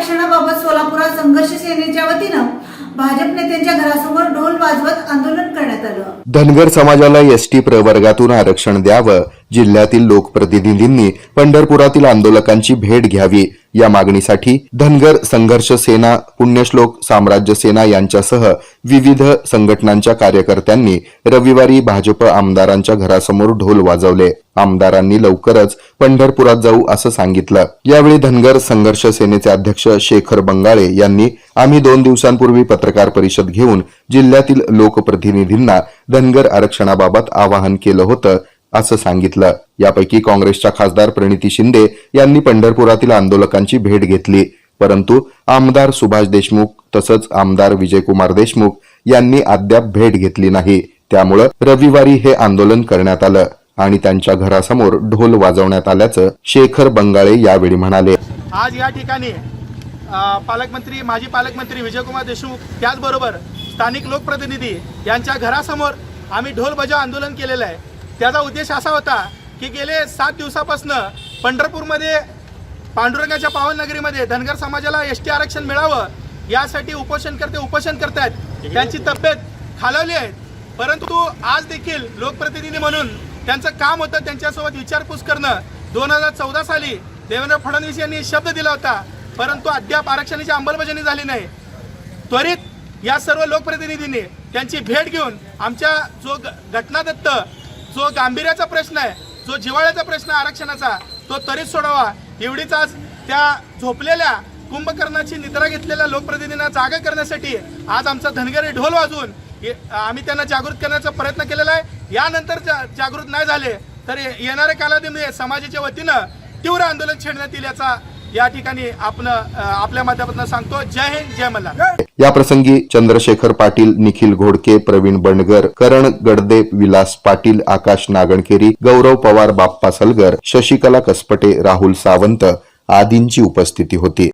आरक्षणाबाबत सोलापुरात संघर्ष सेनेच्या वतीनं भाजप नेत्यांच्या घरासमोर ढोल वाजवत आंदोलन करण्यात आलं। धनगर समाजाला एसटी प्रवर्गातून आरक्षण द्यावं, जिल्ह्यातील लोकप्रतिनिधींनी पंढरपुरातील आंदोलकांची भेट घ्यावी या मागणीसाठी धनगर संघर्ष सेना, पुण्यश्लोक साम्राज्य सेना यांच्यासह विविध संघटनांच्या कार्यकर्त्यांनी रविवारी भाजप आमदारांच्या घरासमोर ढोल वाजवले। आमदारांनी लवकरच पंढरपुरात जाऊ असं सांगितलं। यावेळी धनगर संघर्ष सेनेचे अध्यक्ष शेखर बंगाळे यांनी आम्ही 2 दिवसांपूर्वी पत्रकार परिषद घेऊन जिल्ह्यातील लोकप्रतिनिधींना धनगर आरक्षणाबाबत आवाहन केलं होतं असं सांगितलं। यापैकी काँग्रेसच्या खासदार प्रणिती शिंदे यांनी पंढरपुरातील आंदोलकांची भेट घेतली, परंतु आमदार सुभाष देशमुख तसंच आमदार विजयकुमार देशमुख यांनी अद्याप भेट घेतली नाही। त्यामुळे रविवारी हे आंदोलन करण्यात आलं आणि त्यांच्या घरासमोर ढोल वाजवण्यात आल्याचं शेखर बंगाळे यावेळी म्हणाले। आज या ठिकाणी माजी पालकमंत्री विजयकुमार देशमुख त्याचबरोबर स्थानिक लोकप्रतिनिधी यांच्या घरासमोर आम्ही ढोल बजाव आंदोलन केलेलं आहे। त्याचा उद्देश असा होता की गेले 7 दिवसापासून पंढरपूरमध्ये पांडुरंगाच्या पावन नगरीमध्ये धनगर समाजाला एसटी आरक्षण मिळावं यासाठी उपोषण करतायत। त्यांची तब्येत खालावली आहे, परंतु आज देखील लोकप्रतिनिधी म्हणून त्यांचं काम होतं त्यांच्यासोबत विचारपूस करणं। 2014 साली देवेंद्र फडणवीस यांनी शब्द दिला होता, परंतु अद्याप आरक्षणाची अंमलबजावणी झाली नाही। त्वरित या सर्व लोकप्रतिनिधींनी त्यांची भेट घेऊन आमच्या जो घटनादत्त जो गांभीर्याचा प्रश्न आहे, जो जिव्हाळ्याचा प्रश्न आरक्षणाचा, तो त्वरित सोडावा एवढीच आज त्या झोपलेल्या कुंभकर्णाची निद्रा घेतलेल्या लोकप्रतिनिधींना जागा करण्यासाठी आज आमचा धनगरी ढोल वाजवून आम्ही त्यांना जागृत करण्याचा प्रयत्न केलेला आहे। यानंतर जागृत नाही झाले तर येणाऱ्या कालावधीमध्ये समाजाच्या वतीनं तीव्र आंदोलन छेडण्यात येईल याचा या ठिकाणी आपण आपल्या माध्यमातून सांगतो। जय हिंद, जय मल्हार। या प्रसंगी चंद्रशेखर पाटील, निखिल घोडके, प्रवीण बंडगर, करण गडदे, विलास पाटील, आकाश नागणकेरी, गौरव पवार, बाप्पा सलगर, शशिकला कसपटे, राहुल सावंत आदींची उपस्थिती होती।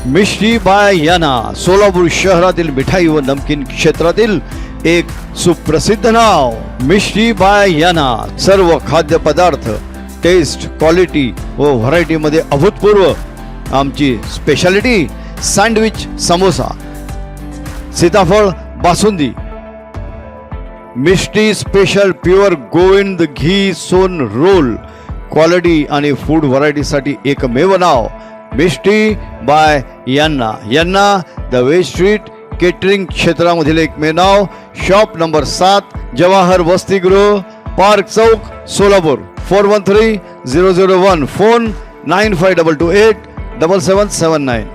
मिष्टी बाय याना सोलापूर शहरातील मिठाई व नमकीन क्षेत्रातील एक सुप्रसिद्ध नाव। मिष्टी बाय याना सर्व खाद्य पदार्थ टेस्ट, क्वालिटी व व्हरायटी मध्ये अभूतपूर्व। आमची स्पेशालिटी सँडविच, समोसा, सीताफळ बासुंदी। मिष्टी स्पेशल प्युअर गोविंद घी सोन रोल। क्वालिटी आणि फूड व्हरायटी साठी एकमेव नाव मिष्टी बाय यांना द वे स्ट्रीट केटरिंग क्षेत्रामधील एकमेव नाव। शॉप नंबर 7, जवाहर वसतिगृह, पार्क चौक, सोलापूर। 413001, फोन 9522877779।